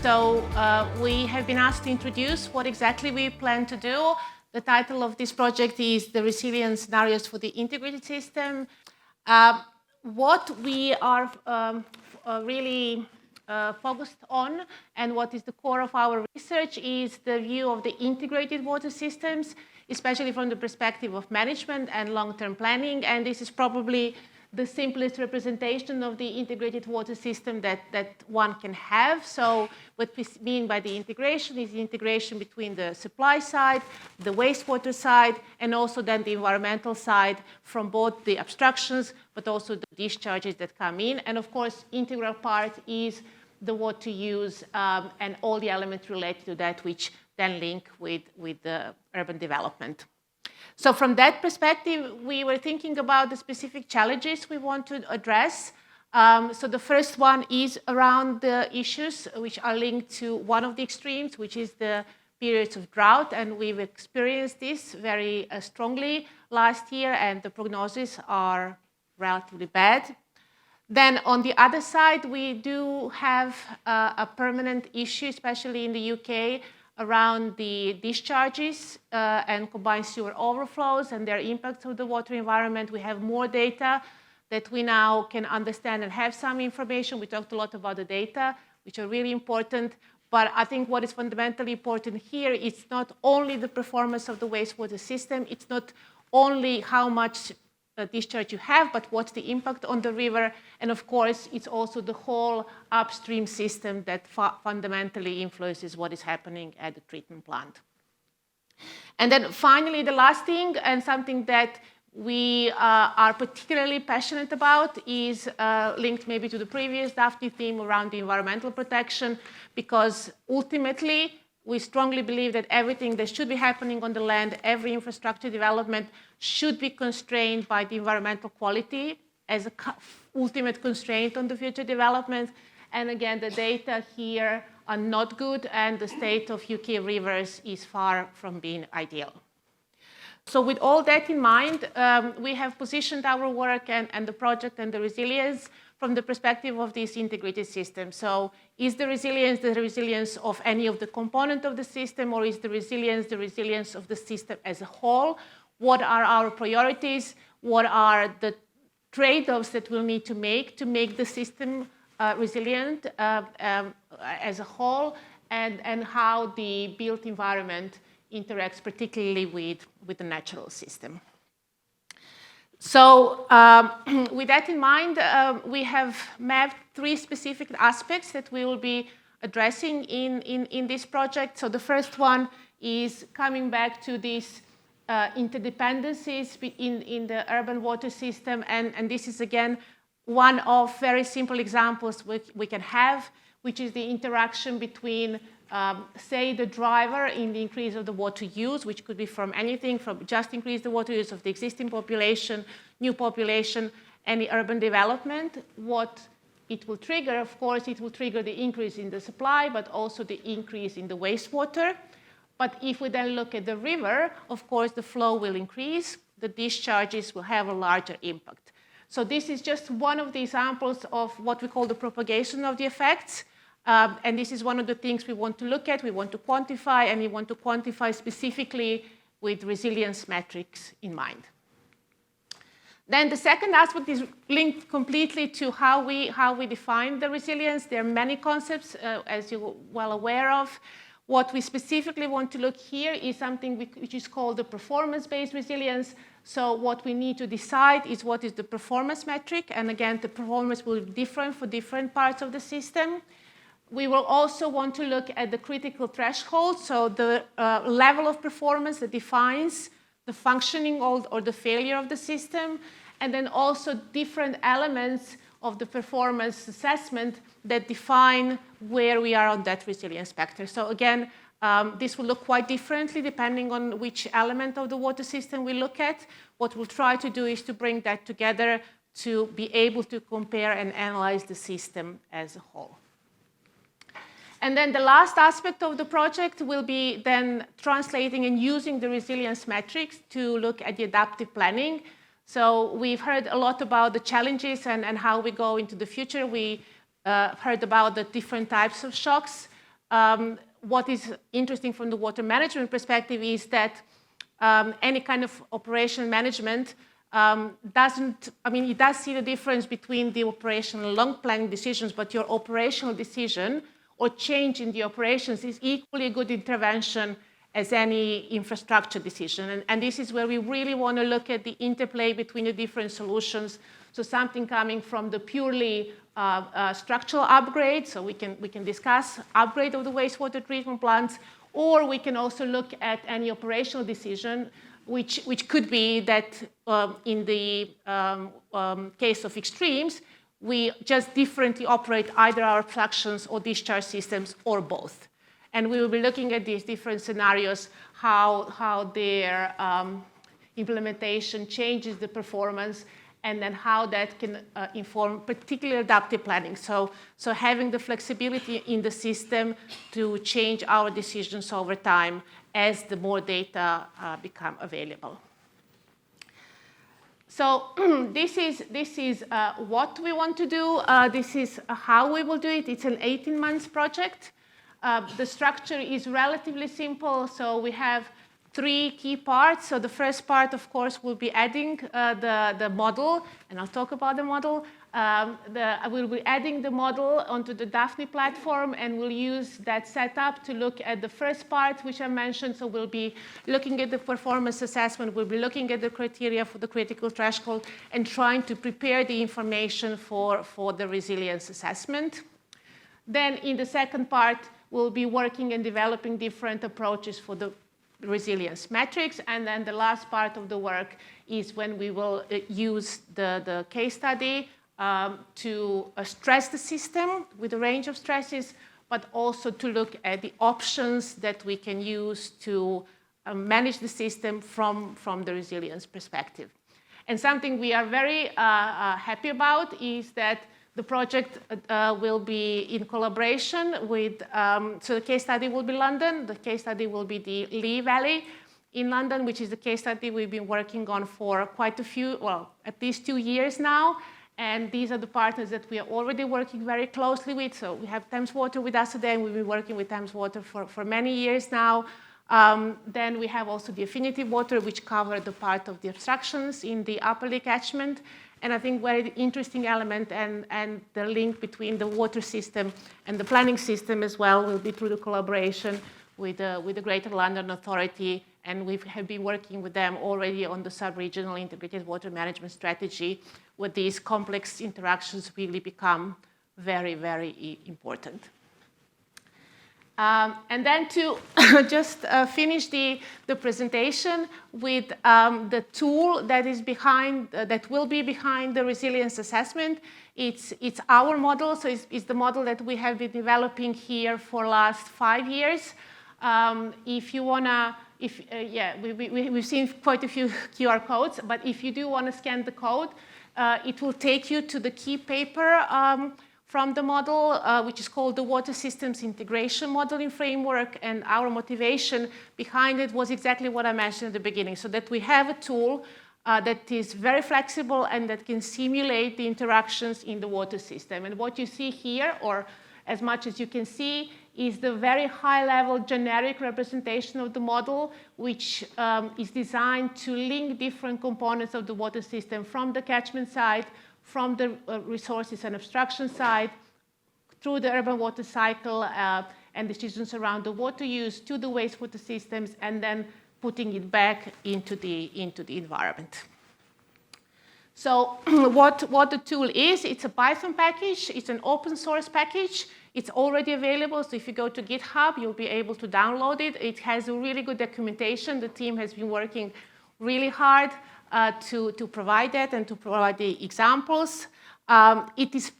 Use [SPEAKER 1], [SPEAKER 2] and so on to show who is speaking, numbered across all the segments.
[SPEAKER 1] So we have been asked to introduce what exactly we plan to do. The title of this project is The Resilience Scenarios for the Integrated System. What we are really focused on and what is the core of our research is the view of the integrated water systems, especially from the perspective of management and long-term planning. And this is probably the simplest representation of the integrated water system that one can have. So what we mean by the integration is the integration between the supply side, the wastewater side, and also then the environmental side from both the obstructions, but also the discharges that come in. And of course, integral part is the water use and all the elements related to that, which then link with the urban development. So from that perspective, we were thinking about the specific challenges we want to address. So the first one is around the issues which are linked to one of the extremes, which is the periods of drought. And we've experienced this very strongly last year, and the prognoses are relatively bad. Then on the other side, we do have a permanent issue, especially in the UK, around the discharges and combined sewer overflows and their impact on the water environment. We have more data that we now can understand and have some information. We talked a lot about the data, which are really important. But I think what is fundamentally important here is not only the performance of the wastewater system, it's not only how much discharge you have, but what's the impact on the river. And of course, it's also the whole upstream system that fundamentally influences what is happening at the treatment plant. And then finally, the last thing, and something that we are particularly passionate about, is linked maybe to the previous DAFNI theme around the environmental protection, because ultimately, we strongly believe that everything that should be happening on the land, every infrastructure development, should be constrained by the environmental quality as an ultimate constraint on the future development. And again, the data here are not good, and the state of UK rivers is far from being ideal. So with all that in mind, we have positioned our work and the project and the resilience from the perspective of this integrated system. So is the resilience of any of the component of the system, or is the resilience of the system as a whole? What are our priorities? What are the trade-offs that we'll need to make the system resilient as a whole, and how the built environment interacts particularly with the natural system. So with that in mind, we have mapped 3 specific aspects that we will be addressing in this project. So the first one is coming back to these interdependencies in the urban water system. And this is, again, one of very simple examples we can have, which is the interaction between say the driver in the increase of the water use, which could be from anything from just increase the water use of the existing population, new population, any urban development. What it will trigger, of course, it will trigger the increase in the supply, but also the increase in the wastewater. But if we then look at the river, of course, the flow will increase, the discharges will have a larger impact. So this is just one of the examples of what we call the propagation of the effects. And this is one of the things we want to look at, we want to quantify, and we want to quantify specifically with resilience metrics in mind. Then the second aspect is linked completely to how we define the resilience. There are many concepts, as you're well aware of. What we specifically want to look here is something which is called the performance-based resilience. So what we need to decide is what is the performance metric. And again, the performance will be different for different parts of the system. We will also want to look at the critical threshold, so the level of performance that defines the functioning or the failure of the system, and then also different elements of the performance assessment that define where we are on that resilience spectrum. So again, this will look quite differently depending on which element of the water system we look at. What we'll try to do is to bring that together to be able to compare and analyze the system as a whole. And then the last aspect of the project will be then translating and using the resilience metrics to look at the adaptive planning. So we've heard a lot about the challenges and how we go into the future. We heard about the different types of shocks. what is interesting from the water management perspective is that any kind of operational management it does see the difference between the operational long planning decisions, but your operational decision or change in the operations is equally a good intervention as any infrastructure decision. And this is where we really want to look at the interplay between the different solutions. So something coming from the purely structural upgrade, so we can discuss upgrade of the wastewater treatment plants, or we can also look at any operational decision, which could be that in the case of extremes, we just differently operate either our suctions or discharge systems or both. And we will be looking at these different scenarios, how their implementation changes the performance, and then how that can inform particular adaptive planning. So having the flexibility in the system to change our decisions over time as the more data become available. So this is what we want to do. This is how we will do it. It's an 18-month project. The structure is relatively simple. So we have 3 key parts. So the first part, of course, will be adding the model, and I'll talk about the model. We'll be adding the model onto the DAFNI platform, and we'll use that setup to look at the first part, which I mentioned. So we'll be looking at the performance assessment. We'll be looking at the criteria for the critical threshold and trying to prepare the information for the resilience assessment. Then in the second part, we'll be working and developing different approaches for the resilience metrics. And then the last part of the work is when we will use the case study to stress the system with a range of stresses, but also to look at the options that we can use to manage the system from the resilience perspective. And something we are very happy about is that the project will be in collaboration with, so the case study will be London, the case study will be the Lee Valley in London, which is the case study we've been working on for quite a few, well, at least 2 years now. And these are the partners that we are already working very closely with. So we have Thames Water with us today, and we've been working with Thames Water for many years now. Then we have also the Affinity Water, which cover the part of the obstructions in the Upper Lee catchment. And I think very interesting element and the link between the water system and the planning system as well will be through the collaboration with the Greater London Authority. And we have been working with them already on the sub-regional integrated water management strategy, where these complex interactions really become very, very important. And then to just finish the presentation with the tool that is behind, that will be behind the resilience assessment. It's our model, so it's the model that we have been developing here for the last 5 years. If you wanna, we've seen quite a few QR codes, but if you do want to scan the code, it will take you to the key paper from the model, which is called the Water Systems Integration Modeling Framework. And our motivation behind it was exactly what I mentioned at the beginning, so that we have a tool that is very flexible and that can simulate the interactions in the water system. And what you see here, or as much as you can see, is the very high-level generic representation of the model, which is designed to link different components of the water system from the catchment side, from the resources and obstruction side, through the urban water cycle and decisions around the water use to the wastewater systems, and then putting it back into the environment. So what the tool is, it's a Python package. It's an open source package. It's already available. So if you go to GitHub, you'll be able to download it. It has a really good documentation. The team has been working really hard to provide that and to provide the examples. It is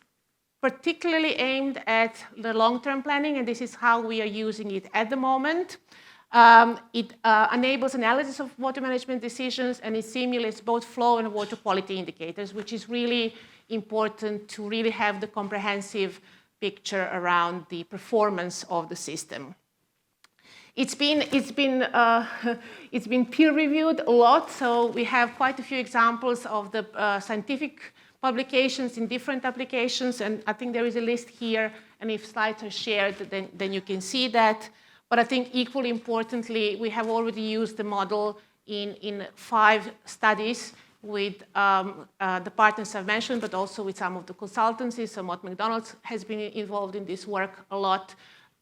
[SPEAKER 1] particularly aimed at the long-term planning, and this is how we are using it at the moment. It enables analysis of water management decisions, and it simulates both flow and water quality indicators, which is really important to really have the comprehensive picture around the performance of the system. It's been peer-reviewed a lot, so we have quite a few examples of the scientific publications in different applications, and I think there is a list here, and if slides are shared, then you can see that. But I think equally importantly, we have already used the model in 5 studies with the partners I've mentioned, but also with some of the consultancies. So Mott MacDonald has been involved in this work a lot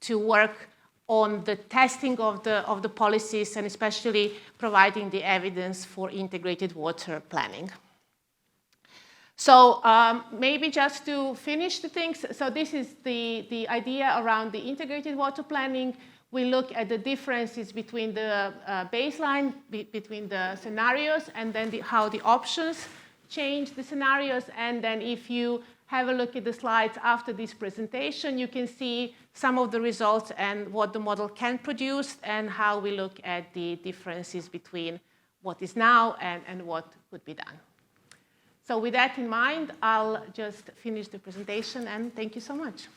[SPEAKER 1] to work on the testing of the policies and especially providing the evidence for integrated water planning. So maybe just to finish the things, so this is the idea around the integrated water planning. We look at the differences between the baseline, between the scenarios, and then how the options change the scenarios. And then if you have a look at the slides after this presentation, you can see some of the results and what the model can produce and how we look at the differences between what is now and what could be done. So with that in mind, I'll just finish the presentation, and thank you so much.